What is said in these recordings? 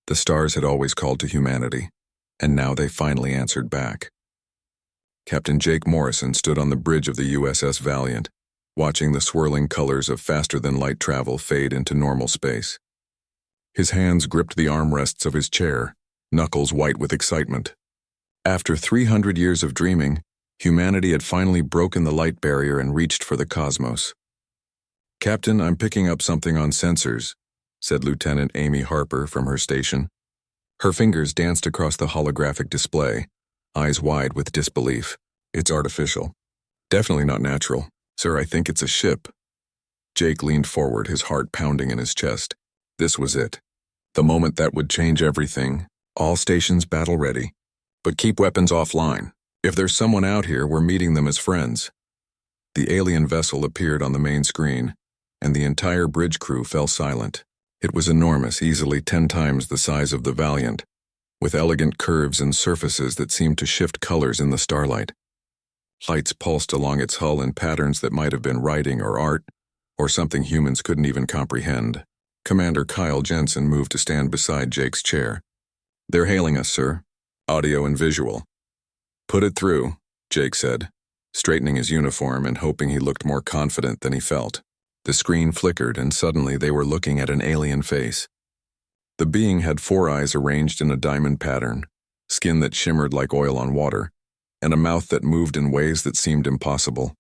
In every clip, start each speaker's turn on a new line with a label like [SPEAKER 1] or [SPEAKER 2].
[SPEAKER 1] The stars had always called to humanity, and now they finally answered back. Captain Jake Morrison stood on the bridge of the USS Valiant, watching the swirling colors of faster-than-light travel fade into normal space. His hands gripped the armrests of his chair, knuckles white with excitement. After 300 years of dreaming, humanity had finally broken the light barrier and reached for the cosmos. "Captain, I'm picking up something on sensors," said Lieutenant Amy Harper from her station. Her fingers danced across the holographic display, eyes wide with disbelief. "It's artificial. Definitely not natural. Sir, I think it's a ship." Jake leaned forward, his heart pounding in his chest. This was it. The moment that would change everything. All stations battle ready. But keep weapons offline. If there's someone out here, we're meeting them as friends. The alien vessel appeared on the main screen, and the entire bridge crew fell silent. It was enormous, easily 10 times the size of the Valiant, with elegant curves and surfaces that seemed to shift colors in the starlight. Lights pulsed along its hull in patterns that might have been writing or art, or something humans couldn't even comprehend. Commander Kyle Jensen moved to stand beside Jake's chair. "They're hailing us, sir. Audio and visual." "Put it through," Jake said, straightening his uniform and hoping he looked more confident than he felt. The screen flickered, and suddenly they were looking at an alien face. The being had 4 eyes arranged in a diamond pattern, skin that shimmered like oil on water, and a mouth that moved in ways that seemed impossible.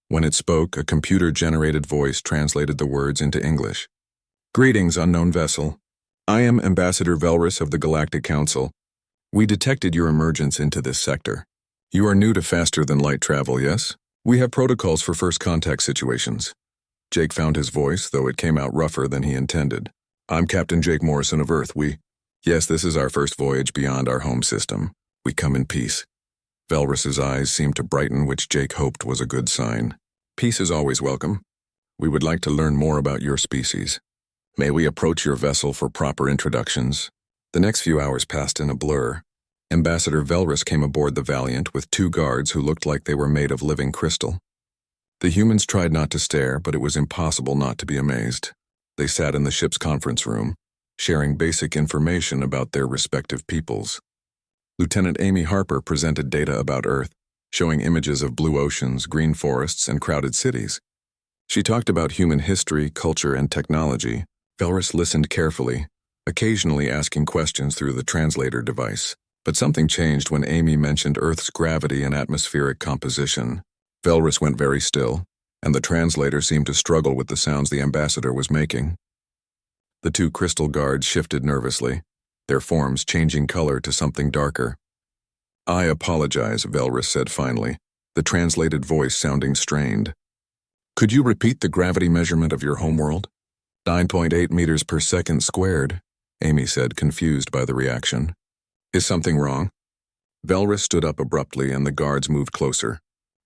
[SPEAKER 1] When it spoke, a computer-generated voice translated the words into English. "Greetings, unknown vessel. I am Ambassador Velrus of the Galactic Council. We detected your emergence into this sector. You are new to faster-than-light travel, yes? We have protocols for first contact situations." Jake found his voice, though it came out rougher than he intended. "I'm Captain Jake Morrison of Earth. Yes, this is our first voyage beyond our home system. We come in peace." Velrus's eyes seemed to brighten, which Jake hoped was a good sign. "Peace is always welcome. We would like to learn more about your species. May we approach your vessel for proper introductions?" The next few hours passed in a blur. Ambassador Velrus came aboard the Valiant with 2 guards who looked like they were made of living crystal. The humans tried not to stare, but it was impossible not to be amazed. They sat in the ship's conference room, sharing basic information about their respective peoples. Lieutenant Amy Harper presented data about Earth, showing images of blue oceans, green forests, and crowded cities. She talked about human history, culture, and technology. Velrus listened carefully, occasionally asking questions through the translator device. But something changed when Amy mentioned Earth's gravity and atmospheric composition. Velrus went very still, and the translator seemed to struggle with the sounds the ambassador was making. The 2 crystal guards shifted nervously, their forms changing color to something darker. "I apologize," Velrus said finally, the translated voice sounding strained. "Could you repeat the gravity measurement of your homeworld?" 9.8 meters per second squared, Amy said, confused by the reaction. "Is something wrong?" Velrus stood up abruptly, and the guards moved closer.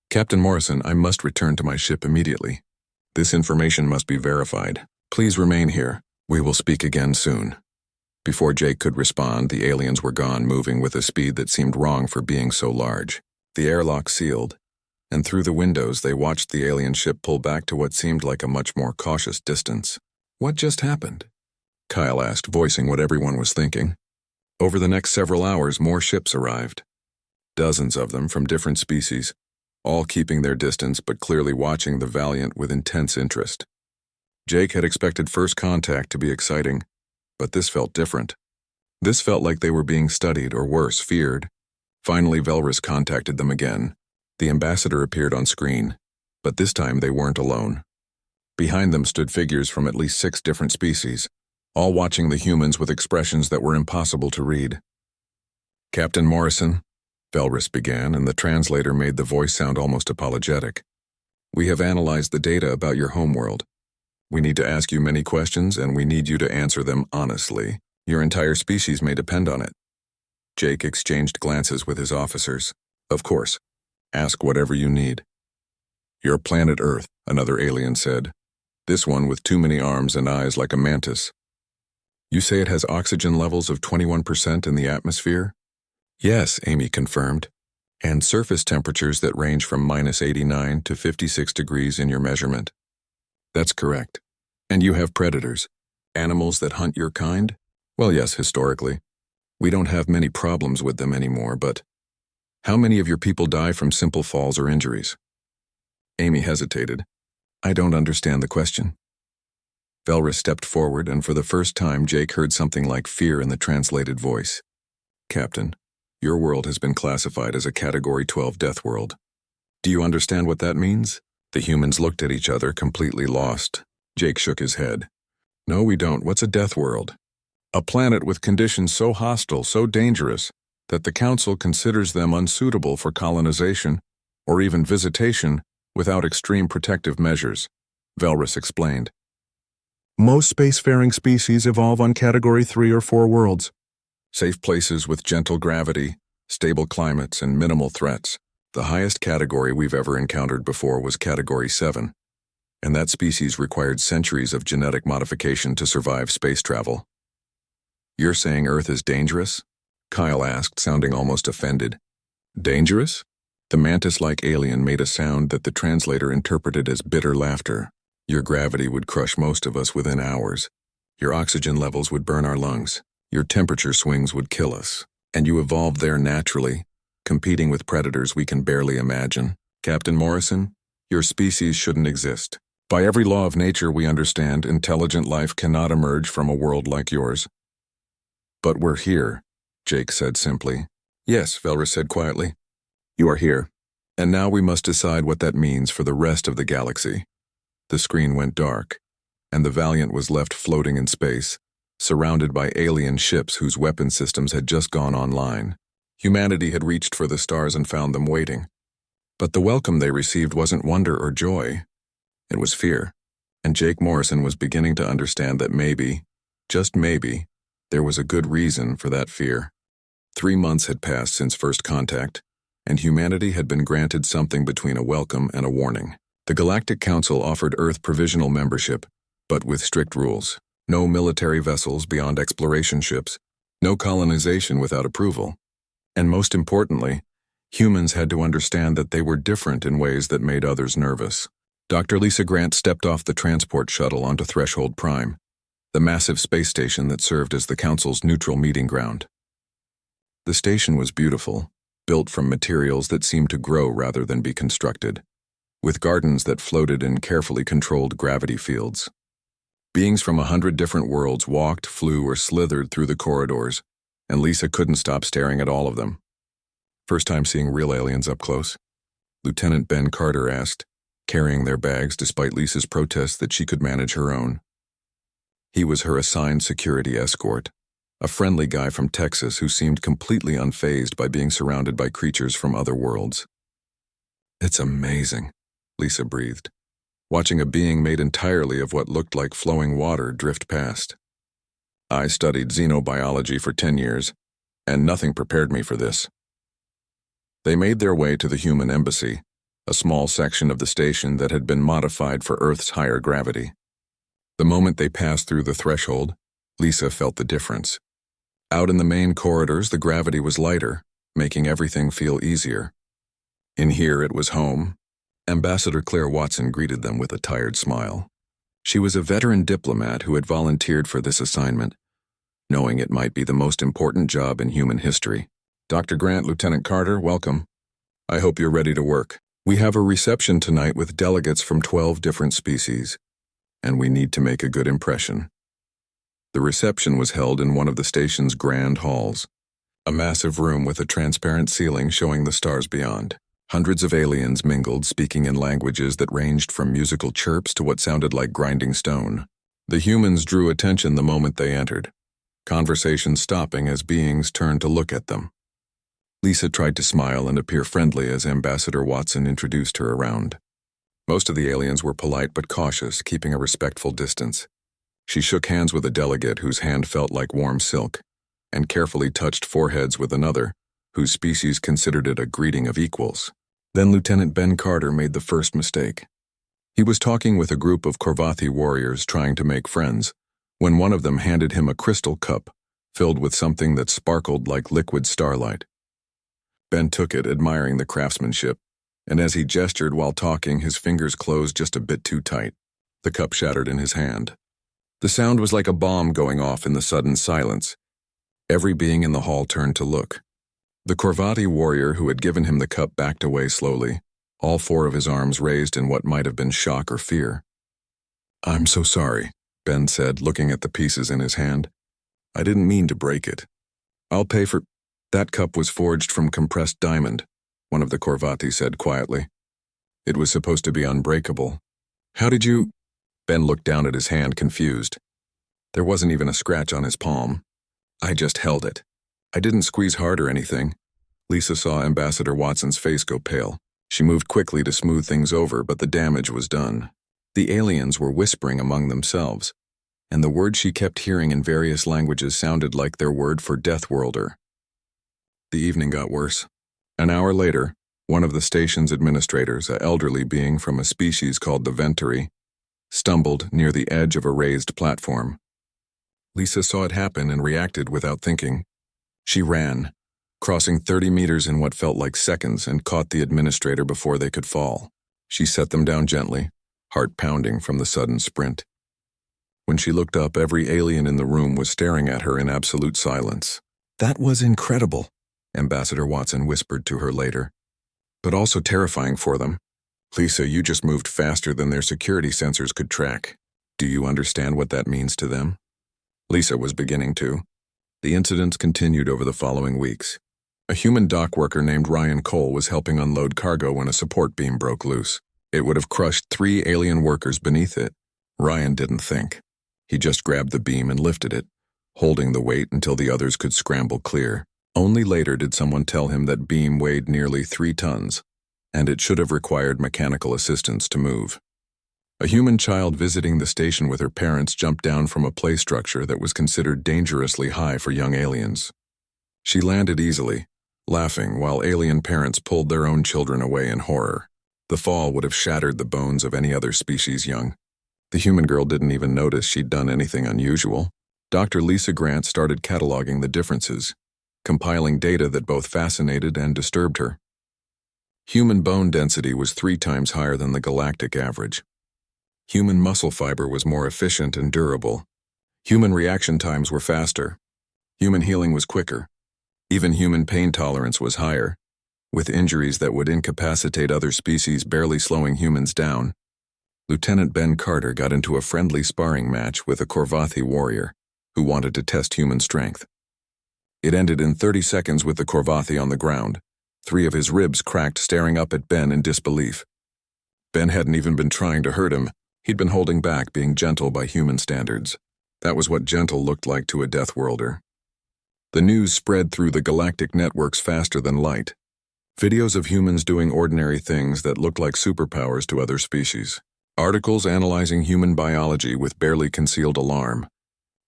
[SPEAKER 1] "Captain Morrison, I must return to my ship immediately. This information must be verified. Please remain here. We will speak again soon." Before Jake could respond, the aliens were gone, moving with a speed that seemed wrong for being so large. The airlock sealed, and through the windows they watched the alien ship pull back to what seemed like a much more cautious distance. "What just happened?" Kyle asked, voicing what everyone was thinking. Over the next several hours, more ships arrived. Dozens of them from different species, all keeping their distance but clearly watching the Valiant with intense interest. Jake had expected first contact to be exciting, but this felt different. This felt like they were being studied, or worse, feared. Finally, Velrus contacted them again. The ambassador appeared on screen, but this time they weren't alone. Behind them stood figures from at least 6 different species, all watching the humans with expressions that were impossible to read. "Captain Morrison," Velrus began, and the translator made the voice sound almost apologetic. "We have analyzed the data about your homeworld. We need to ask you many questions, and we need you to answer them honestly. Your entire species may depend on it." Jake exchanged glances with his officers. "Of course. Ask whatever you need." "Your planet Earth," another alien said. "This one with too many arms and eyes like a mantis. You say it has oxygen levels of 21% in the atmosphere?" "Yes," Amy confirmed. "And surface temperatures that range from -89 to 56 degrees in your measurement." "That's correct. And you have predators, animals that hunt your kind?" Well, yes, historically. We don't have many problems with them anymore, but how many of your people die from simple falls or injuries? Amy hesitated. I don't understand the question. Velrus stepped forward, and for the first time Jake heard something like fear in the translated voice. Captain, your world has been classified as a Category 12 Deathworld. Do you understand what that means? The humans looked at each other, completely lost. Jake shook his head. No, we don't. What's a Deathworld? A planet with conditions so hostile, so dangerous, that the Council considers them unsuitable for colonization or even visitation without extreme protective measures, Velrus explained. Most spacefaring species evolve on Category 3 or 4 worlds. Safe places with gentle gravity, stable climates, and minimal threats. The highest category we've ever encountered before was Category 7, and that species required centuries of genetic modification to survive space travel. You're saying Earth is dangerous? Kyle asked, sounding almost offended. Dangerous? The mantis-like alien made a sound that the translator interpreted as bitter laughter. Your gravity would crush most of us within hours. Your oxygen levels would burn our lungs. Your temperature swings would kill us. And you evolved there naturally, competing with predators we can barely imagine. Captain Morrison, your species shouldn't exist. By every law of nature we understand, intelligent life cannot emerge from a world like yours. But we're here, Jake said simply. Yes, Velrus said quietly. You are here. And now we must decide what that means for the rest of the galaxy. The screen went dark, and the Valiant was left floating in space, surrounded by alien ships whose weapon systems had just gone online. Humanity had reached for the stars and found them waiting. But the welcome they received wasn't wonder or joy. It was fear, and Jake Morrison was beginning to understand that maybe, just maybe, there was a good reason for that fear. 3 months had passed since first contact, and humanity had been granted something between a welcome and a warning. The Galactic Council offered Earth provisional membership, but with strict rules. No military vessels beyond exploration ships, no colonization without approval. And most importantly, humans had to understand that they were different in ways that made others nervous. Dr. Lisa Grant stepped off the transport shuttle onto Threshold Prime, the massive space station that served as the Council's neutral meeting ground. The station was beautiful, built from materials that seemed to grow rather than be constructed, with gardens that floated in carefully controlled gravity fields. Beings from 100 different worlds walked, flew, or slithered through the corridors, and Lisa couldn't stop staring at all of them. First time seeing real aliens up close? Lieutenant Ben Carter asked, carrying their bags despite Lisa's protests that she could manage her own. He was her assigned security escort, a friendly guy from Texas who seemed completely unfazed by being surrounded by creatures from other worlds. It's amazing, Lisa breathed, watching a being made entirely of what looked like flowing water drift past. I studied xenobiology for 10 years, and nothing prepared me for this. They made their way to the human embassy, a small section of the station that had been modified for Earth's higher gravity. The moment they passed through the threshold, Lisa felt the difference. Out in the main corridors, the gravity was lighter, making everything feel easier. In here, it was home. Ambassador Claire Watson greeted them with a tired smile. She was a veteran diplomat who had volunteered for this assignment, knowing it might be the most important job in human history. Dr. Grant, Lieutenant Carter, welcome. I hope you're ready to work. We have a reception tonight with delegates from 12 different species, and we need to make a good impression. The reception was held in one of the station's grand halls, a massive room with a transparent ceiling showing the stars beyond. Hundreds of aliens mingled, speaking in languages that ranged from musical chirps to what sounded like grinding stone. The humans drew attention the moment they entered, conversation stopping as beings turned to look at them. Lisa tried to smile and appear friendly as Ambassador Watson introduced her around. Most of the aliens were polite but cautious, keeping a respectful distance. She shook hands with a delegate whose hand felt like warm silk, and carefully touched foreheads with another, whose species considered it a greeting of equals. Then Lieutenant Ben Carter made the first mistake. He was talking with a group of Korvathi warriors trying to make friends, when one of them handed him a crystal cup filled with something that sparkled like liquid starlight. Ben took it, admiring the craftsmanship, and as he gestured while talking, his fingers closed just a bit too tight. The cup shattered in his hand. The sound was like a bomb going off in the sudden silence. Every being in the hall turned to look. The Corvati warrior who had given him the cup backed away slowly, all four of his arms raised in what might have been shock or fear. "I'm so sorry," Ben said, looking at the pieces in his hand. "I didn't mean to break it. I'll pay for—" "That cup was forged from compressed diamond," one of the Corvati said quietly. "It was supposed to be unbreakable. How did you—" Ben looked down at his hand, confused. There wasn't even a scratch on his palm. "I just held it. I didn't squeeze hard or anything." Lisa saw Ambassador Watson's face go pale. She moved quickly to smooth things over, but the damage was done. The aliens were whispering among themselves, and the words she kept hearing in various languages sounded like their word for deathworlder. The evening got worse. An hour later, one of the station's administrators, an elderly being from a species called the Venturi, stumbled near the edge of a raised platform. Lisa saw it happen and reacted without thinking. She ran, crossing 30 meters in what felt like seconds, and caught the administrator before they could fall. She set them down gently, heart pounding from the sudden sprint. When she looked up, every alien in the room was staring at her in absolute silence. "That was incredible," Ambassador Watson whispered to her later. "But also terrifying for them. Lisa, you just moved faster than their security sensors could track. Do you understand what that means to them?" Lisa was beginning to. The incidents continued over the following weeks. A human dock worker named Ryan Cole was helping unload cargo when a support beam broke loose. It would have crushed 3 alien workers beneath it. Ryan didn't think. He just grabbed the beam and lifted it, holding the weight until the others could scramble clear. Only later did someone tell him that beam weighed nearly 3 tons, and it should have required mechanical assistance to move. A human child visiting the station with her parents jumped down from a play structure that was considered dangerously high for young aliens. She landed easily, laughing while alien parents pulled their own children away in horror. The fall would have shattered the bones of any other species young. The human girl didn't even notice she'd done anything unusual. Dr. Lisa Grant started cataloging the differences, compiling data that both fascinated and disturbed her. Human bone density was 3 times higher than the galactic average. Human muscle fiber was more efficient and durable. Human reaction times were faster. Human healing was quicker. Even human pain tolerance was higher, with injuries that would incapacitate other species barely slowing humans down. Lieutenant Ben Carter got into a friendly sparring match with a Corvathi warrior who wanted to test human strength. It ended in 30 seconds with the Corvathi on the ground, 3 of his ribs cracked, staring up at Ben in disbelief. Ben hadn't even been trying to hurt him. He'd been holding back, being gentle by human standards. That was what gentle looked like to a deathworlder. The news spread through the galactic networks faster than light. Videos of humans doing ordinary things that looked like superpowers to other species. Articles analyzing human biology with barely concealed alarm.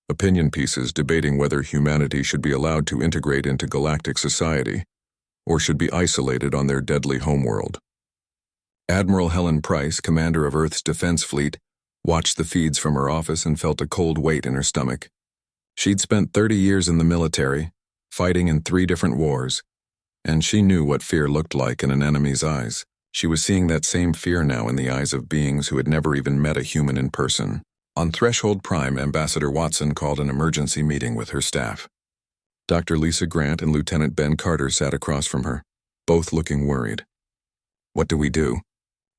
[SPEAKER 1] Opinion pieces debating whether humanity should be allowed to integrate into galactic society or should be isolated on their deadly homeworld. Admiral Helen Price, commander of Earth's defense fleet, watched the feeds from her office and felt a cold weight in her stomach. She'd spent 30 years in the military, fighting in 3 different wars, and she knew what fear looked like in an enemy's eyes. She was seeing that same fear now in the eyes of beings who had never even met a human in person. On Threshold Prime, Ambassador Watson called an emergency meeting with her staff. Dr. Lisa Grant and Lieutenant Ben Carter sat across from her, both looking worried. "What do we do?"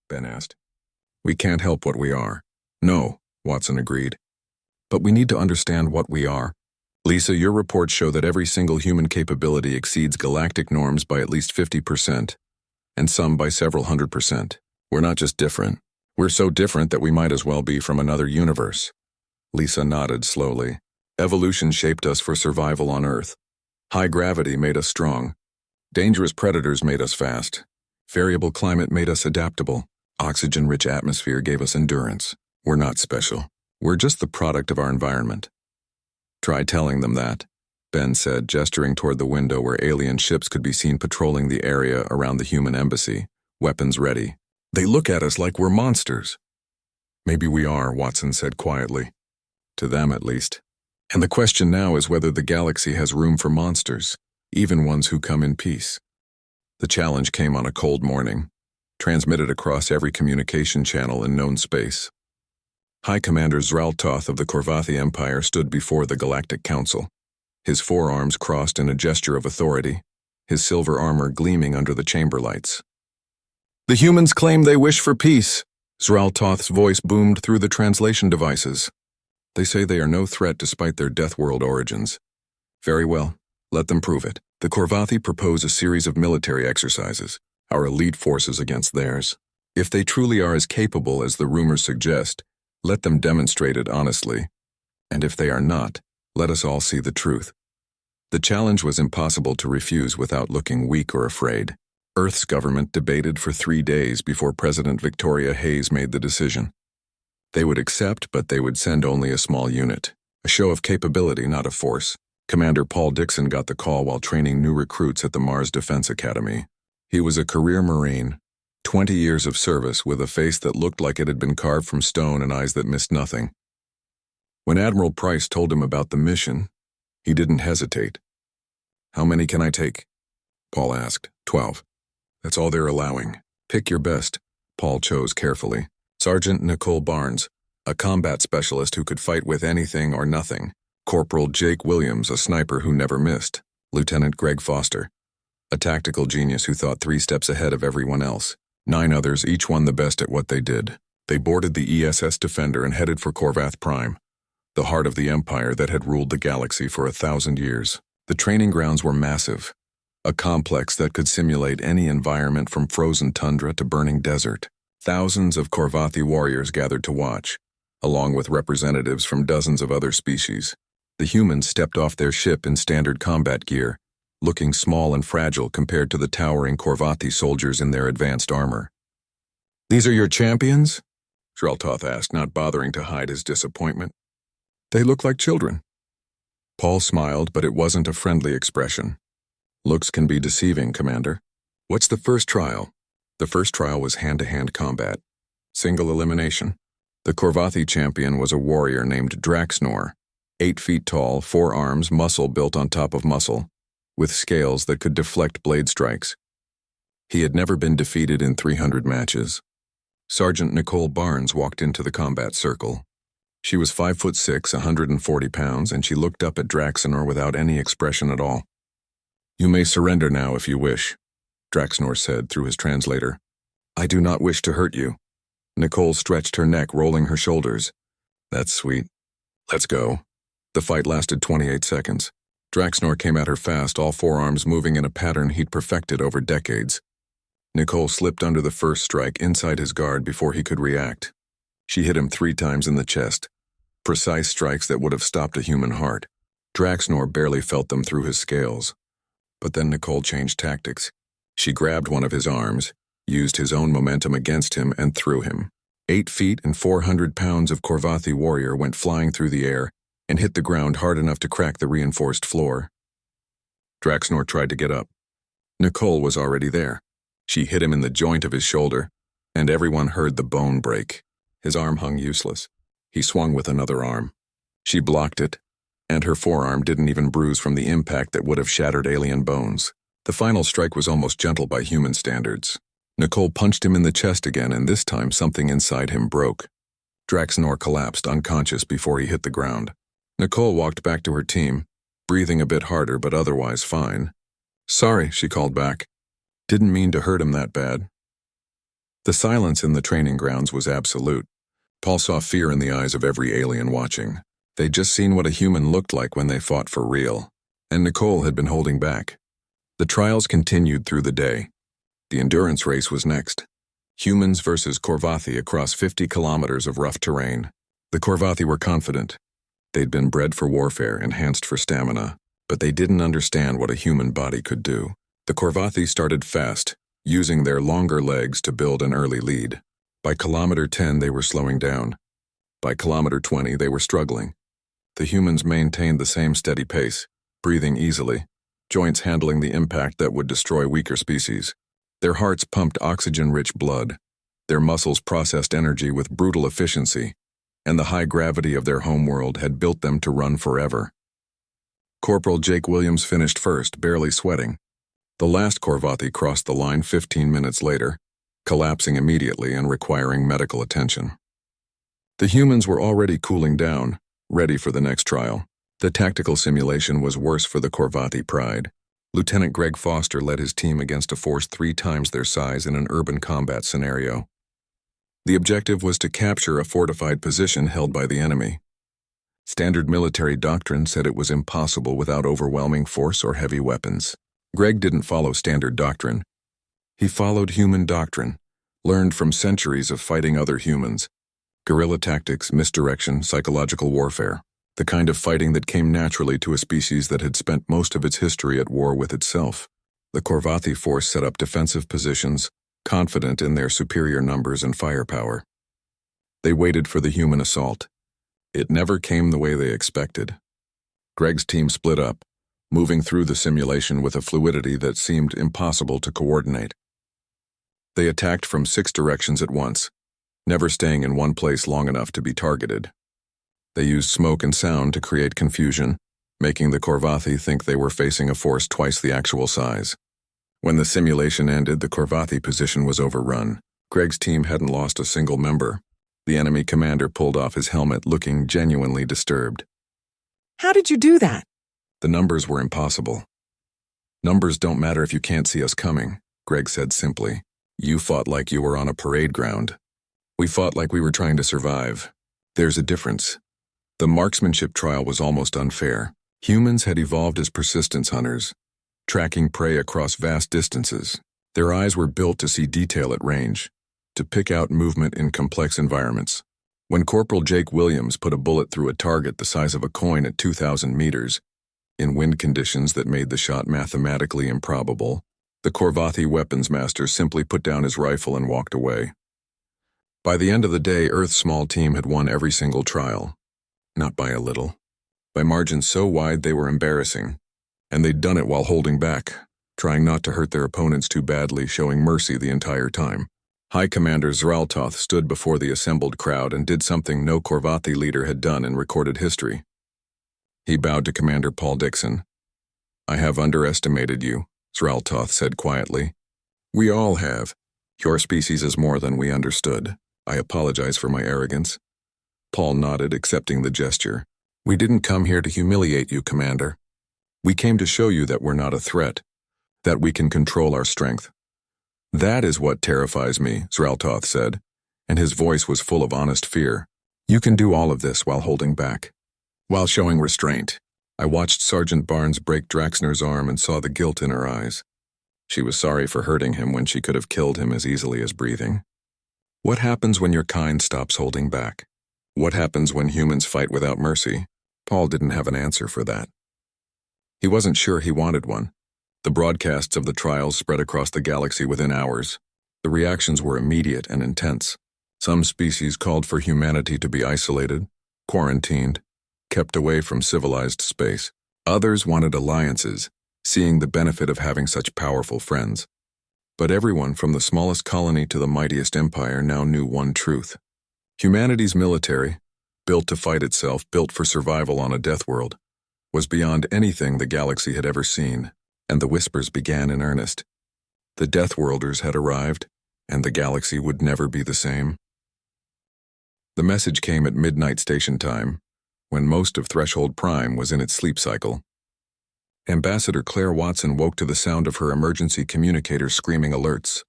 [SPEAKER 1] Ben asked. "We can't help what we are." "No," Watson agreed. "But we need to understand what we are. Lisa, your reports show that every single human capability exceeds galactic norms by at least 50%, and some by several 100%. We're not just different. We're so different that we might as well be from another universe." Lisa nodded slowly. "Evolution shaped us for survival on Earth. High gravity made us strong. Dangerous predators made us fast. Variable climate made us adaptable. Oxygen-rich atmosphere gave us endurance. We're not special. We're just the product of our environment." "Try telling them that," Ben said, gesturing toward the window where alien ships could be seen patrolling the area around the human embassy, weapons ready. "They look at us like we're monsters." "Maybe we are," Watson said quietly. "To them, at least. And the question now is whether the galaxy has room for monsters, even ones who come in peace." The challenge came on a cold morning, transmitted across every communication channel in known space. High Commander Zraltoth of the Korvathi Empire stood before the Galactic Council, his forearms crossed in a gesture of authority, his silver armor gleaming under the chamber lights. "The humans claim they wish for peace," Zraltoth's voice boomed through the translation devices. "They say they are no threat despite their Deathworld origins. Very well, let them prove it. The Korvathi propose a series of military exercises, our elite forces against theirs. If they truly are as capable as the rumors suggest, let them demonstrate it honestly. And if they are not, let us all see the truth." The challenge was impossible to refuse without looking weak or afraid. Earth's government debated for 3 days before President Victoria Hayes made the decision. They would accept, but they would send only a small unit. A show of capability, not of force. Commander Paul Dixon got the call while training new recruits at the Mars Defense Academy. He was a career Marine, 20 years of service with a face that looked like it had been carved from stone and eyes that missed nothing. When Admiral Price told him about the mission, he didn't hesitate. "How many can I take?" Paul asked. 12. "That's all they're allowing. Pick your best." Paul chose carefully. Sergeant Nicole Barnes, a combat specialist who could fight with anything or nothing. Corporal Jake Williams, a sniper who never missed. Lieutenant Greg Foster, a tactical genius who thought 3 steps ahead of everyone else. 9 others, each one the best at what they did. They boarded the ESS Defender and headed for Korvath Prime, the heart of the empire that had ruled the galaxy for 1,000 years. The training grounds were massive, a complex that could simulate any environment from frozen tundra to burning desert. Thousands of Korvathi warriors gathered to watch, along with representatives from dozens of other species. The humans stepped off their ship in standard combat gear, looking small and fragile compared to the towering Korvathi soldiers in their advanced armor. "These are your champions?" Zraltoth asked, not bothering to hide his disappointment. "They look like children." Paul smiled, but it wasn't a friendly expression. "Looks can be deceiving, Commander. What's the first trial?" The first trial was hand-to-hand combat. Single elimination. The Korvathi champion was a warrior named Draxnor, 8 feet tall, 4 arms, muscle built on top of muscle, with scales that could deflect blade strikes. He had never been defeated in 300 matches. Sergeant Nicole Barnes walked into the combat circle. She was 5'6", 140 pounds, and she looked up at Draxnor without any expression at all. "You may surrender now if you wish," Draxnor said through his translator. "I do not wish to hurt you." Nicole stretched her neck, rolling her shoulders. "That's sweet. Let's go." The fight lasted 28 seconds. Draxnor came at her fast, all 4 arms moving in a pattern he'd perfected over decades. Nicole slipped under the first strike inside his guard before he could react. She hit him 3 times in the chest, precise strikes that would have stopped a human heart. Draxnor barely felt them through his scales. But then Nicole changed tactics. She grabbed one of his arms, used his own momentum against him, and threw him. 8 feet and 400 pounds of Korvathi warrior went flying through the air and hit the ground hard enough to crack the reinforced floor. Draxnor tried to get up. Nicole was already there. She hit him in the joint of his shoulder, and everyone heard the bone break. His arm hung useless. He swung with another arm. She blocked it, and her forearm didn't even bruise from the impact that would have shattered alien bones. The final strike was almost gentle by human standards. Nicole punched him in the chest again, and this time something inside him broke. Draxnor collapsed unconscious before he hit the ground. Nicole walked back to her team, breathing a bit harder but otherwise fine. "Sorry," she called back. "Didn't mean to hurt him that bad." The silence in the training grounds was absolute. Paul saw fear in the eyes of every alien watching. They'd just seen what a human looked like when they fought for real, and Nicole had been holding back. The trials continued through the day. The endurance race was next. Humans versus Korvathi across 50 kilometers of rough terrain. The Korvathi were confident. They'd been bred for warfare, enhanced for stamina, but they didn't understand what a human body could do. The Korvathi started fast, using their longer legs to build an early lead. By kilometer 10, they were slowing down. By kilometer 20, they were struggling. The humans maintained the same steady pace, breathing easily, joints handling the impact that would destroy weaker species. Their hearts pumped oxygen-rich blood. Their muscles processed energy with brutal efficiency, and the high gravity of their homeworld had built them to run forever. Corporal Jake Williams finished first, barely sweating. The last Korvathi crossed the line 15 minutes later, collapsing immediately and requiring medical attention. The humans were already cooling down, ready for the next trial. The tactical simulation was worse for the Corvati pride. Lieutenant Greg Foster led his team against a force 3 times their size in an urban combat scenario. The objective was to capture a fortified position held by the enemy. Standard military doctrine said it was impossible without overwhelming force or heavy weapons. Greg didn't follow standard doctrine. He followed human doctrine, learned from centuries of fighting other humans. Guerrilla tactics, misdirection, psychological warfare. The kind of fighting that came naturally to a species that had spent most of its history at war with itself. The Corvati force set up defensive positions, confident in their superior numbers and firepower. They waited for the human assault. It never came the way they expected. Greg's team split up, moving through the simulation with a fluidity that seemed impossible to coordinate. They attacked from 6 directions at once, never staying in one place long enough to be targeted. They used smoke and sound to create confusion, making the Corvati think they were facing a force twice the actual size. When the simulation ended, the Corvati position was overrun. Greg's team hadn't lost a single member. The enemy commander pulled off his helmet, looking genuinely disturbed.
[SPEAKER 2] How did you do that?
[SPEAKER 1] The numbers were impossible. Numbers don't matter if you can't see us coming, Greg said simply. You fought like you were on a parade ground. We fought like we were trying to survive. There's a difference. The marksmanship trial was almost unfair. Humans had evolved as persistence hunters, tracking prey across vast distances. Their eyes were built to see detail at range, to pick out movement in complex environments. When Corporal Jake Williams put a bullet through a target the size of a coin at 2,000 meters, in wind conditions that made the shot mathematically improbable, the Corvati weapons master simply put down his rifle and walked away. By the end of the day, Earth's small team had won every single trial. Not by a little. By margins so wide they were embarrassing. And they'd done it while holding back, trying not to hurt their opponents too badly, showing mercy the entire time. High Commander Zraltoth stood before the assembled crowd and did something no Corvati leader had done in recorded history. He bowed to Commander Paul Dixon. I have underestimated you, Zraltoth said quietly. We all have. Your species is more than we understood. I apologize for my arrogance. Paul nodded, accepting the gesture. We didn't come here to humiliate you, Commander. We came to show you that we're not a threat, that we can control our strength. That is what terrifies me, Zraltoth said, and his voice was full of honest fear. You can do all of this while holding back, while showing restraint. I watched Sergeant Barnes break Draxner's arm and saw the guilt in her eyes. She was sorry for hurting him when she could have killed him as easily as breathing. What happens when your kind stops holding back? What happens when humans fight without mercy? Paul didn't have an answer for that. He wasn't sure he wanted one. The broadcasts of the trials spread across the galaxy within hours. The reactions were immediate and intense. Some species called for humanity to be isolated, quarantined, kept away from civilized space. Others wanted alliances, seeing the benefit of having such powerful friends. But everyone from the smallest colony to the mightiest empire now knew one truth. Humanity's military, built to fight itself, built for survival on a death world, was beyond anything the galaxy had ever seen, and the whispers began in earnest. The Deathworlders had arrived, and the galaxy would never be the same. The message came at midnight station time, when most of Threshold Prime was in its sleep cycle. Ambassador Claire Watson woke to the sound of her emergency communicator screaming alerts.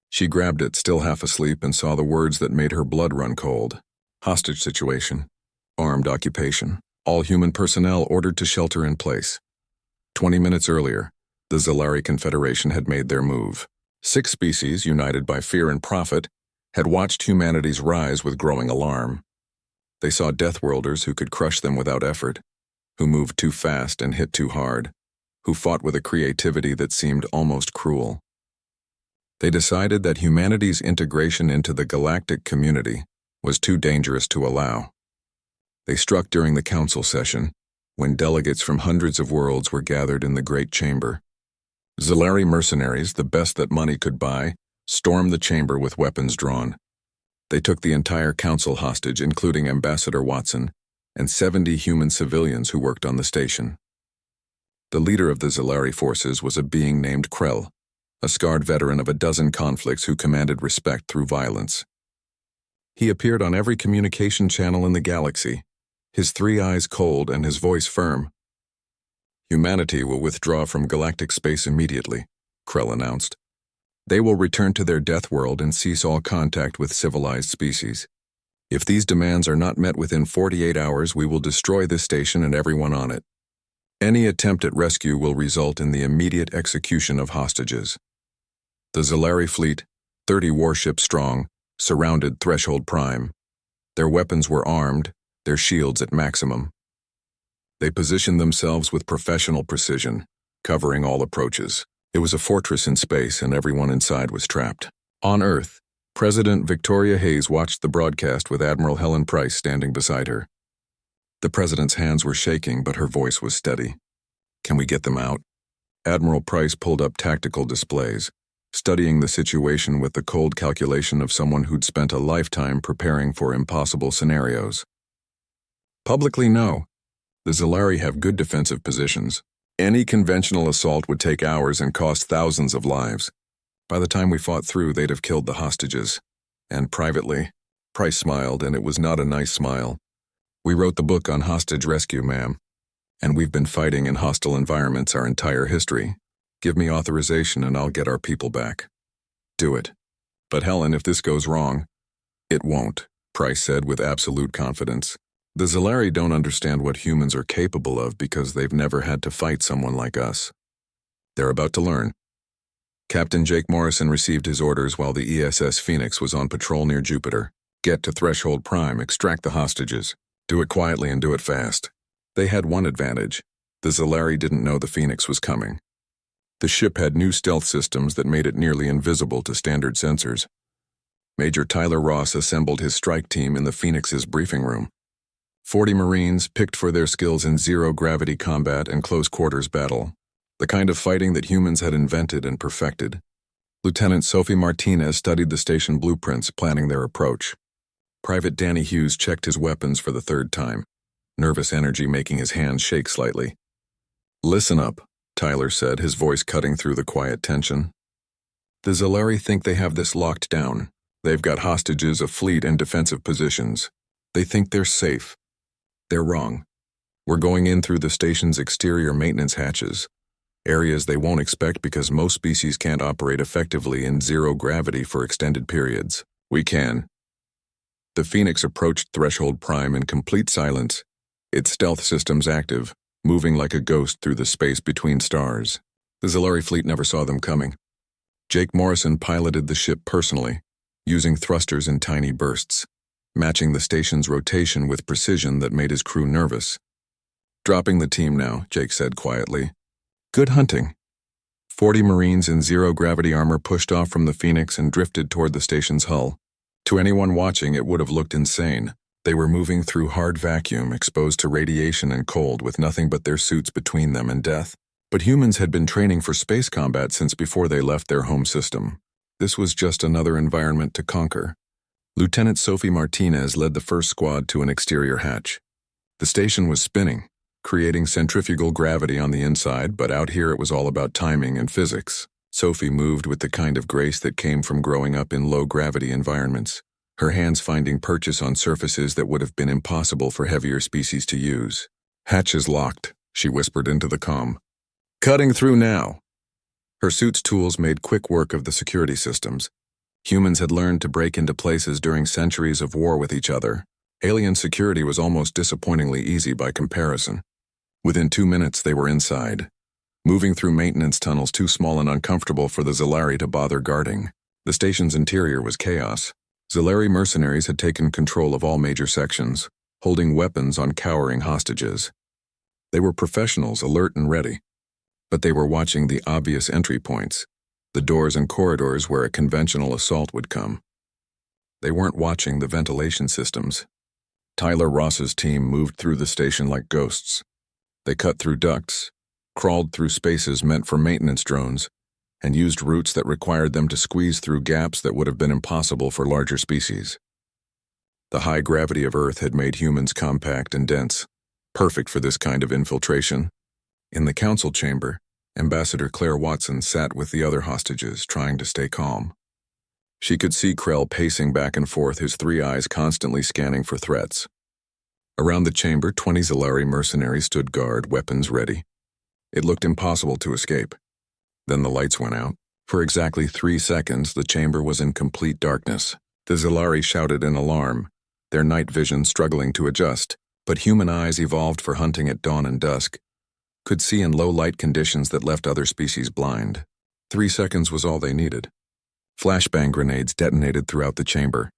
[SPEAKER 1] She grabbed it, still half asleep, and saw the words that made her blood run cold. Hostage situation. Armed occupation. All human personnel ordered to shelter in place. 20 minutes earlier, the Zalari Confederation had made their move. 6 species, united by fear and profit, had watched humanity's rise with growing alarm. They saw Deathworlders who could crush them without effort, who moved too fast and hit too hard, who fought with a creativity that seemed almost cruel. They decided that humanity's integration into the galactic community was too dangerous to allow. They struck during the council session, when delegates from hundreds of worlds were gathered in the Great Chamber. Zalari mercenaries, the best that money could buy, stormed the chamber with weapons drawn. They took the entire council hostage, including Ambassador Watson, and 70 human civilians who worked on the station. The leader of the Zalari forces was a being named Krell, a scarred veteran of a dozen conflicts who commanded respect through violence. He appeared on every communication channel in the galaxy, his three eyes cold and his voice firm. Humanity will withdraw from galactic space immediately, Krell announced. They will return to their death world and cease all contact with civilized species. If these demands are not met within 48 hours, we will destroy this station and everyone on it. Any attempt at rescue will result in the immediate execution of hostages. The Zalari fleet, 30 warships strong, surrounded Threshold Prime. Their weapons were armed, their shields at maximum. They positioned themselves with professional precision, covering all approaches. It was a fortress in space, and everyone inside was trapped. On Earth, President Victoria Hayes watched the broadcast with Admiral Helen Price standing beside her. The president's hands were shaking, but her voice was steady. Can we get them out? Admiral Price pulled up tactical displays, studying the situation with the cold calculation of someone who'd spent a lifetime preparing for impossible scenarios. Publicly, no. The Zalari have good defensive positions. Any conventional assault would take hours and cost thousands of lives. By the time we fought through, they'd have killed the hostages. And privately, Price smiled, and it was not a nice smile. We wrote the book on hostage rescue, ma'am. And we've been fighting in hostile environments our entire history. Give me authorization and I'll get our people back. Do it. But Helen, if this goes wrong, it won't, Price said with absolute confidence. The Zalari don't understand what humans are capable of because they've never had to fight someone like us. They're about to learn. Captain Jake Morrison received his orders while the ESS Phoenix was on patrol near Jupiter. Get to Threshold Prime, extract the hostages. Do it quietly and do it fast. They had one advantage. The Zalari didn't know the Phoenix was coming. The ship had new stealth systems that made it nearly invisible to standard sensors. Major Tyler Ross assembled his strike team in the Phoenix's briefing room. 40 Marines picked for their skills in zero-gravity combat and close-quarters battle, the kind of fighting that humans had invented and perfected. Lieutenant Sophie Martinez studied the station blueprints, planning their approach. Private Danny Hughes checked his weapons for the third time, nervous energy making his hands shake slightly. Listen up, Tyler said, his voice cutting through the quiet tension. The Zalari think they have this locked down. They've got hostages, a fleet, and defensive positions. They think they're safe. They're wrong. We're going in through the station's exterior maintenance hatches, areas they won't expect because most species can't operate effectively in zero gravity for extended periods. We can. The Phoenix approached Threshold Prime in complete silence, its stealth systems active, moving like a ghost through the space between stars. The Zalari fleet never saw them coming. Jake Morrison piloted the ship personally, using thrusters in tiny bursts, matching the station's rotation with precision that made his crew nervous. Dropping the team now, Jake said quietly. Good hunting. 40 Marines in zero-gravity armor pushed off from the Phoenix and drifted toward the station's hull. To anyone watching, it would have looked insane. They were moving through hard vacuum, exposed to radiation and cold, with nothing but their suits between them and death. But humans had been training for space combat since before they left their home system. This was just another environment to conquer. Lieutenant Sophie Martinez led the first squad to an exterior hatch. The station was spinning, creating centrifugal gravity on the inside, but out here it was all about timing and physics. Sophie moved with the kind of grace that came from growing up in low-gravity environments, her hands finding purchase on surfaces that would have been impossible for heavier species to use. Hatches locked, she whispered into the comm. Cutting through now. Her suit's tools made quick work of the security systems. Humans had learned to break into places during centuries of war with each other. Alien security was almost disappointingly easy by comparison. Within 2 minutes, they were inside, moving through maintenance tunnels too small and uncomfortable for the Zalari to bother guarding. The station's interior was chaos. Zalari mercenaries had taken control of all major sections, holding weapons on cowering hostages. They were professionals, alert and ready. But they were watching the obvious entry points, the doors and corridors where a conventional assault would come. They weren't watching the ventilation systems. Tyler Ross's team moved through the station like ghosts. They cut through ducts, crawled through spaces meant for maintenance drones, and used routes that required them to squeeze through gaps that would have been impossible for larger species. The high gravity of Earth had made humans compact and dense, perfect for this kind of infiltration. In the council chamber, Ambassador Claire Watson sat with the other hostages, trying to stay calm. She could see Krell pacing back and forth, his three eyes constantly scanning for threats. Around the chamber, 20 Zalari mercenaries stood guard, weapons ready. It looked impossible to escape. Then the lights went out. For exactly 3 seconds, the chamber was in complete darkness. The Zalari shouted in alarm, their night vision struggling to adjust, but human eyes evolved for hunting at dawn and dusk, could see in low light conditions that left other species blind. 3 seconds was all they needed. Flashbang grenades detonated throughout the chamber,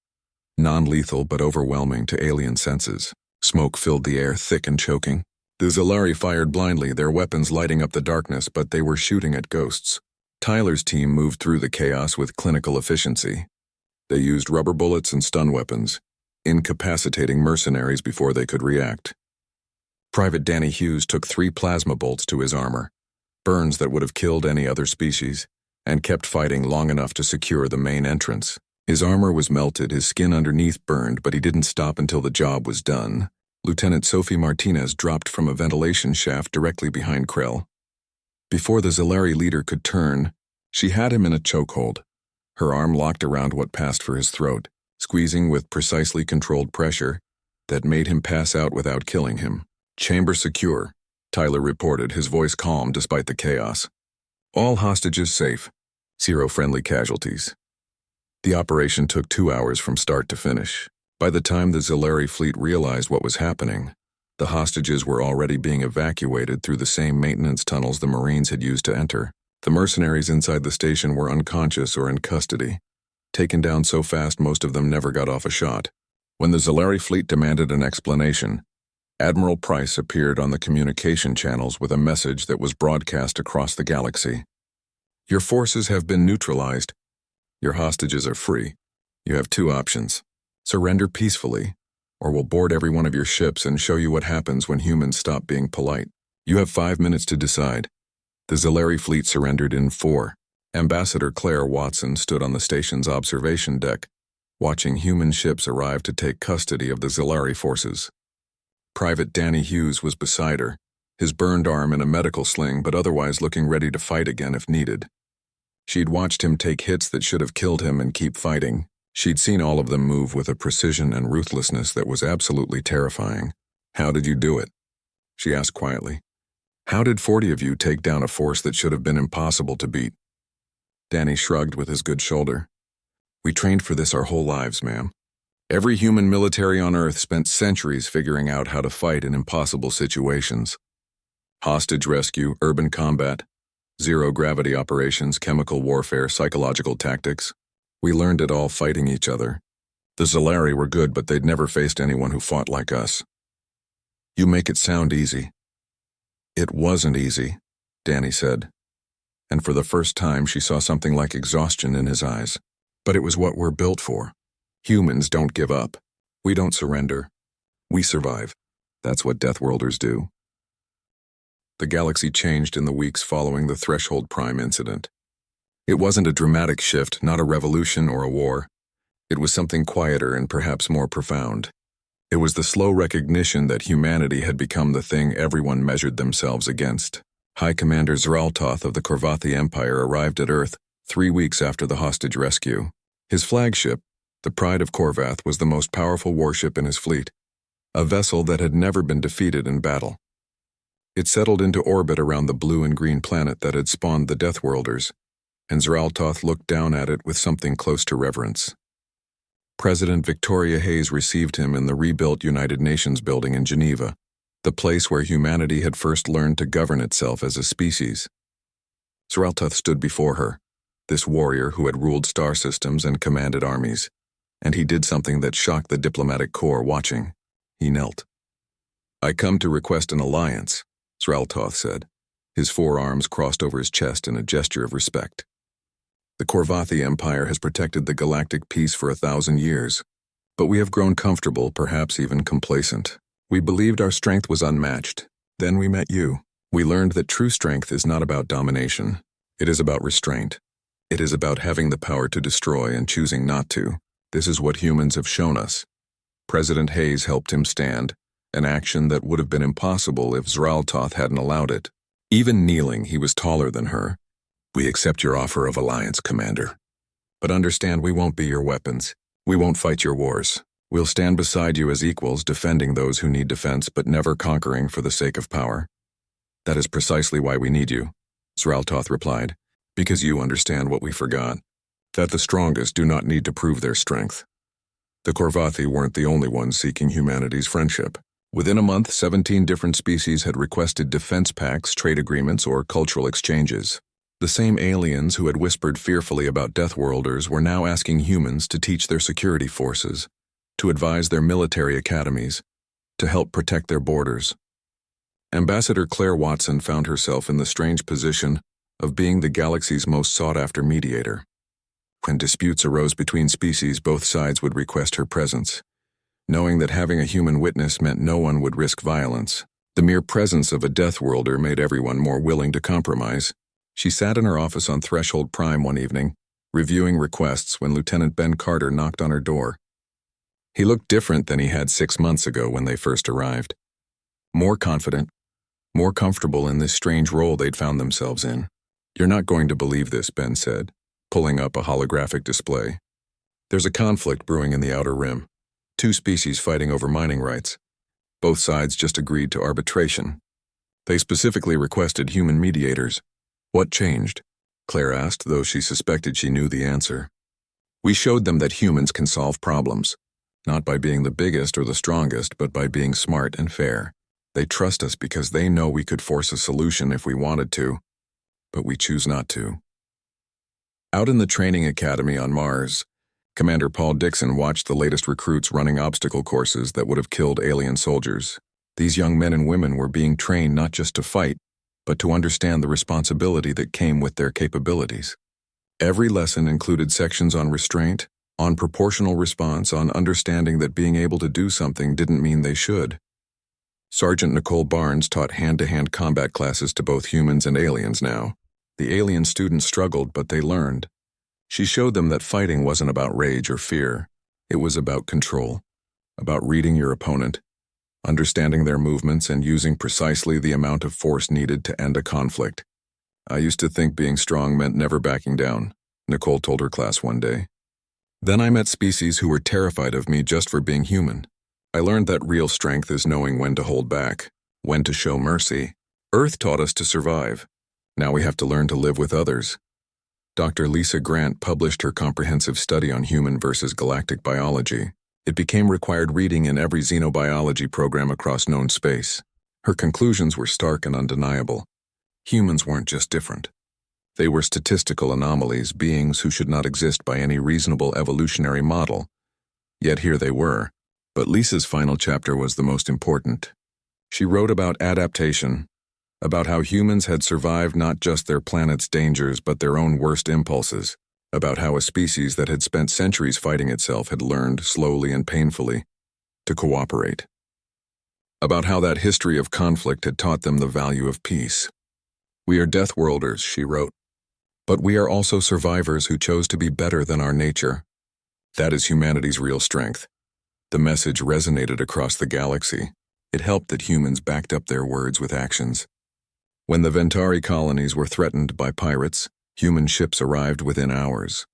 [SPEAKER 1] non-lethal but overwhelming to alien senses. Smoke filled the air, thick and choking. The Zalari fired blindly, their weapons lighting up the darkness, but they were shooting at ghosts. Tyler's team moved through the chaos with clinical efficiency. They used rubber bullets and stun weapons, incapacitating mercenaries before they could react. Private Danny Hughes took 3 plasma bolts to his armor, burns that would have killed any other species, and kept fighting long enough to secure the main entrance. His armor was melted, his skin underneath burned, but he didn't stop until the job was done. Lieutenant Sophie Martinez dropped from a ventilation shaft directly behind Krell. Before the Zalari leader could turn, she had him in a chokehold, her arm locked around what passed for his throat, squeezing with precisely controlled pressure that made him pass out without killing him. "Chamber secure," Tyler reported, his voice calm despite the chaos. "All hostages safe. 0 friendly casualties." The operation took 2 hours from start to finish. By the time the Zalari fleet realized what was happening, the hostages were already being evacuated through the same maintenance tunnels the Marines had used to enter. The mercenaries inside the station were unconscious or in custody, taken down so fast most of them never got off a shot. When the Zalari fleet demanded an explanation, Admiral Price appeared on the communication channels with a message that was broadcast across the galaxy. "Your forces have been neutralized. Your hostages are free. You have 2 options. Surrender peacefully, or we'll board every one of your ships and show you what happens when humans stop being polite. You have 5 minutes to decide." The Zalari fleet surrendered in 4. Ambassador Claire Watson stood on the station's observation deck, watching human ships arrive to take custody of the Zalari forces. Private Danny Hughes was beside her, his burned arm in a medical sling but otherwise looking ready to fight again if needed. She'd watched him take hits that should have killed him and keep fighting. She'd seen all of them move with a precision and ruthlessness that was absolutely terrifying. "How did you do it?" she asked quietly. "How did 40 of you take down a force that should have been impossible to beat?" Danny shrugged with his good shoulder. "We trained for this our whole lives, ma'am. Every human military on Earth spent centuries figuring out how to fight in impossible situations. Hostage rescue, urban combat, zero-gravity operations, chemical warfare, psychological tactics. We learned it all fighting each other. The Zalari were good, but they'd never faced anyone who fought like us." "You make it sound easy." "It wasn't easy," Danny said. And for the first time she saw something like exhaustion in his eyes. "But it was what we're built for. Humans don't give up. We don't surrender. We survive. That's what Deathworlders do." The galaxy changed in the weeks following the Threshold Prime incident. It wasn't a dramatic shift, not a revolution or a war. It was something quieter and perhaps more profound. It was the slow recognition that humanity had become the thing everyone measured themselves against. High Commander Zraltoth of the Korvathi Empire arrived at Earth 3 weeks after the hostage rescue. His flagship, the Pride of Korvath, was the most powerful warship in his fleet, a vessel that had never been defeated in battle. It settled into orbit around the blue and green planet that had spawned the Deathworlders, and Zraltoth looked down at it with something close to reverence. President Victoria Hayes received him in the rebuilt United Nations building in Geneva, the place where humanity had first learned to govern itself as a species. Zraltoth stood before her, this warrior who had ruled star systems and commanded armies, and he did something that shocked the diplomatic corps watching. He knelt. "I come to request an alliance," Zraltoth said, his forearms crossed over his chest in a gesture of respect. "The Korvathi Empire has protected the galactic peace for 1,000 years, but we have grown comfortable, perhaps even complacent. We believed our strength was unmatched. Then we met you. We learned that true strength is not about domination. It is about restraint. It is about having the power to destroy and choosing not to. This is what humans have shown us." President Hayes helped him stand, an action that would have been impossible if Zraltoth hadn't allowed it. Even kneeling, he was taller than her. "We accept your offer of alliance, Commander. But understand we won't be your weapons. We won't fight your wars. We'll stand beside you as equals, defending those who need defense but never conquering for the sake of power. That is precisely why we need you, Zraltoth replied, because you understand what we forgot, that the strongest do not need to prove their strength. The Korvathi weren't the only ones seeking humanity's friendship. Within a month, 17 different species had requested defense pacts, trade agreements, or cultural exchanges. The same aliens who had whispered fearfully about Deathworlders were now asking humans to teach their security forces, to advise their military academies, to help protect their borders. Ambassador Claire Watson found herself in the strange position of being the galaxy's most sought-after mediator. When disputes arose between species, both sides would request her presence. Knowing that having a human witness meant no one would risk violence, the mere presence of a Deathworlder made everyone more willing to compromise. She sat in her office on Threshold Prime one evening, reviewing requests when Lieutenant Ben Carter knocked on her door. He looked different than he had 6 months ago when they first arrived. More confident, more comfortable in this strange role they'd found themselves in. "You're not going to believe this," Ben said, pulling up a holographic display. "There's a conflict brewing in the Outer Rim. 2 species fighting over mining rights. Both sides just agreed to arbitration. They specifically requested human mediators." "What changed?" Claire asked, though she suspected she knew the answer. "We showed them that humans can solve problems, not by being the biggest or the strongest, but by being smart and fair. They trust us because they know we could force a solution if we wanted to, but we choose not to." Out in the training academy on Mars, Commander Paul Dixon watched the latest recruits running obstacle courses that would have killed alien soldiers. These young men and women were being trained not just to fight, but to understand the responsibility that came with their capabilities. Every lesson included sections on restraint, on proportional response, on understanding that being able to do something didn't mean they should. Sergeant Nicole Barnes taught hand-to-hand combat classes to both humans and aliens now. The alien students struggled, but they learned. She showed them that fighting wasn't about rage or fear. It was about control, about reading your opponent, understanding their movements, and using precisely the amount of force needed to end a conflict. "I used to think being strong meant never backing down," Nicole told her class one day. "Then I met species who were terrified of me just for being human. I learned that real strength is knowing when to hold back, when to show mercy. Earth taught us to survive. Now we have to learn to live with others." Dr. Lisa Grant published her comprehensive study on human versus galactic biology. It became required reading in every xenobiology program across known space. Her conclusions were stark and undeniable. Humans weren't just different. They were statistical anomalies, beings who should not exist by any reasonable evolutionary model. Yet here they were. But Lisa's final chapter was the most important. She wrote about adaptation, about how humans had survived not just their planet's dangers but their own worst impulses, about how a species that had spent centuries fighting itself had learned, slowly and painfully, to cooperate. About how that history of conflict had taught them the value of peace. "We are Deathworlders," she wrote, "but we are also survivors who chose to be better than our nature. That is humanity's real strength." The message resonated across the galaxy. It helped that humans backed up their words with actions. When the Ventari colonies were threatened by pirates, human ships arrived within hours.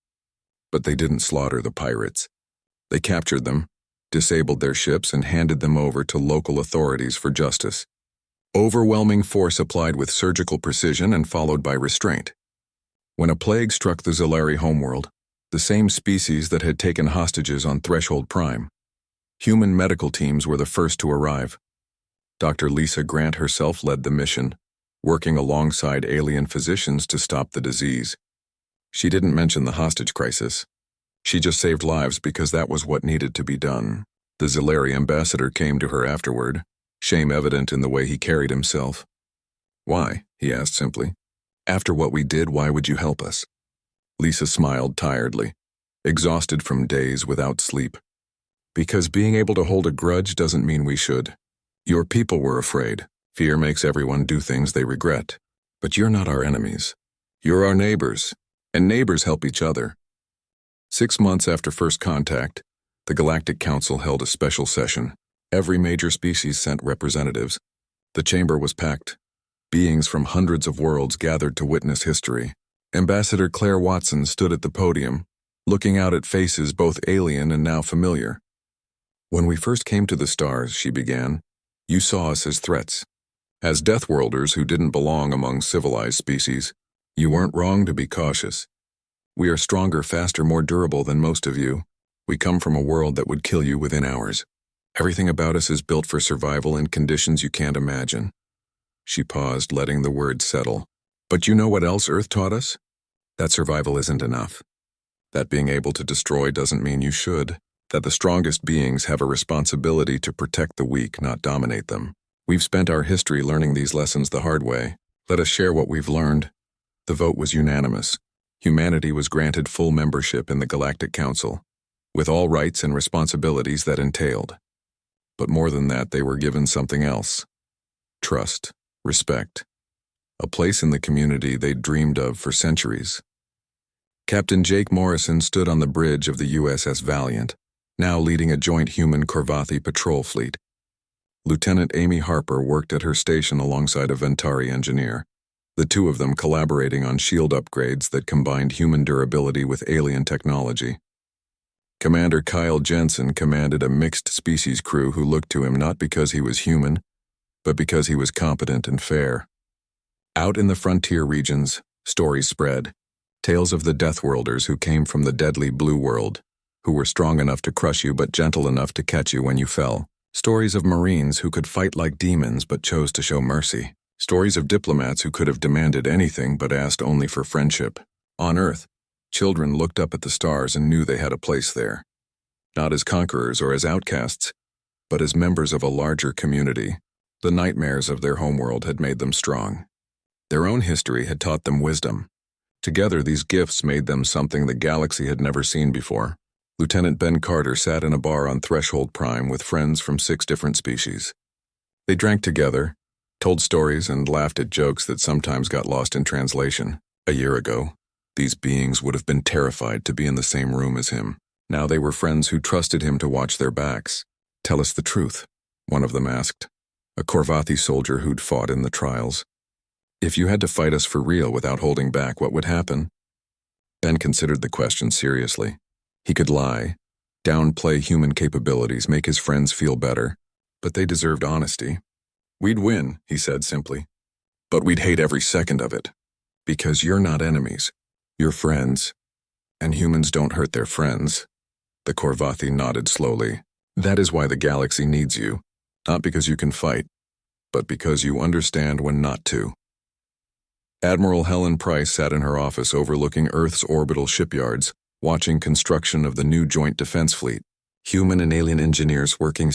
[SPEAKER 1] But they didn't slaughter the pirates. They captured them, disabled their ships, and handed them over to local authorities for justice. Overwhelming force applied with surgical precision and followed by restraint. When a plague struck the Zilari homeworld, the same species that had taken hostages on Threshold Prime, human medical teams were the first to arrive. Dr. Lisa Grant herself led the mission, working alongside alien physicians to stop the disease. She didn't mention the hostage crisis. She just saved lives because that was what needed to be done. The Zilari ambassador came to her afterward, shame evident in the way he carried himself. "Why?" he asked simply. "After what we did, why would you help us?" Lisa smiled tiredly, exhausted from days without sleep. "Because being able to hold a grudge doesn't mean we should. Your people were afraid. Fear makes everyone do things they regret. But you're not our enemies. You're our neighbors, and neighbors help each other." 6 months after first contact, the Galactic Council held a special session. Every major species sent representatives. The chamber was packed. Beings from hundreds of worlds gathered to witness history. Ambassador Claire Watson stood at the podium, looking out at faces both alien and now familiar. "When we first came to the stars," she began, "you saw us as threats. As deathworlders who didn't belong among civilized species. You weren't wrong to be cautious. We are stronger, faster, more durable than most of you. We come from a world that would kill you within hours. Everything about us is built for survival in conditions you can't imagine." She paused, letting the words settle. "But you know what else Earth taught us? That survival isn't enough. That being able to destroy doesn't mean you should. That the strongest beings have a responsibility to protect the weak, not dominate them. We've spent our history learning these lessons the hard way. Let us share what we've learned." The vote was unanimous. Humanity was granted full membership in the Galactic Council, with all rights and responsibilities that entailed. But more than that, they were given something else. Trust, respect, a place in the community they'd dreamed of for centuries. Captain Jake Morrison stood on the bridge of the USS Valiant, now leading a joint human Korvathi patrol fleet. Lieutenant Amy Harper worked at her station alongside a Ventari engineer, the two of them collaborating on shield upgrades that combined human durability with alien technology. Commander Kyle Jensen commanded a mixed-species crew who looked to him not because he was human, but because he was competent and fair. Out in the frontier regions, stories spread. Tales of the Deathworlders who came from the deadly blue world, who were strong enough to crush you but gentle enough to catch you when you fell. Stories of Marines who could fight like demons but chose to show mercy. Stories of diplomats who could have demanded anything but asked only for friendship. On Earth, children looked up at the stars and knew they had a place there. Not as conquerors or as outcasts, but as members of a larger community. The nightmares of their homeworld had made them strong. Their own history had taught them wisdom. Together, these gifts made them something the galaxy had never seen before. Lieutenant Ben Carter sat in a bar on Threshold Prime with friends from 6 different species. They drank together, told stories, and laughed at jokes that sometimes got lost in translation. A year ago, these beings would have been terrified to be in the same room as him. Now they were friends who trusted him to watch their backs. "Tell us the truth," one of them asked, a Korvathi soldier who'd fought in the trials. "If you had to fight us for real without holding back, what would happen?" Ben considered the question seriously. He could lie, downplay human capabilities, make his friends feel better, but they deserved honesty. "We'd win," he said simply, "but we'd hate every second of it. Because you're not enemies, you're friends, and humans don't hurt their friends." The Korvathi nodded slowly. "That is why the galaxy needs you, not because you can fight, but because you understand when not to." Admiral Helen Price sat in her office overlooking Earth's orbital shipyards, watching construction of the new Joint Defense Fleet. Human and alien engineers working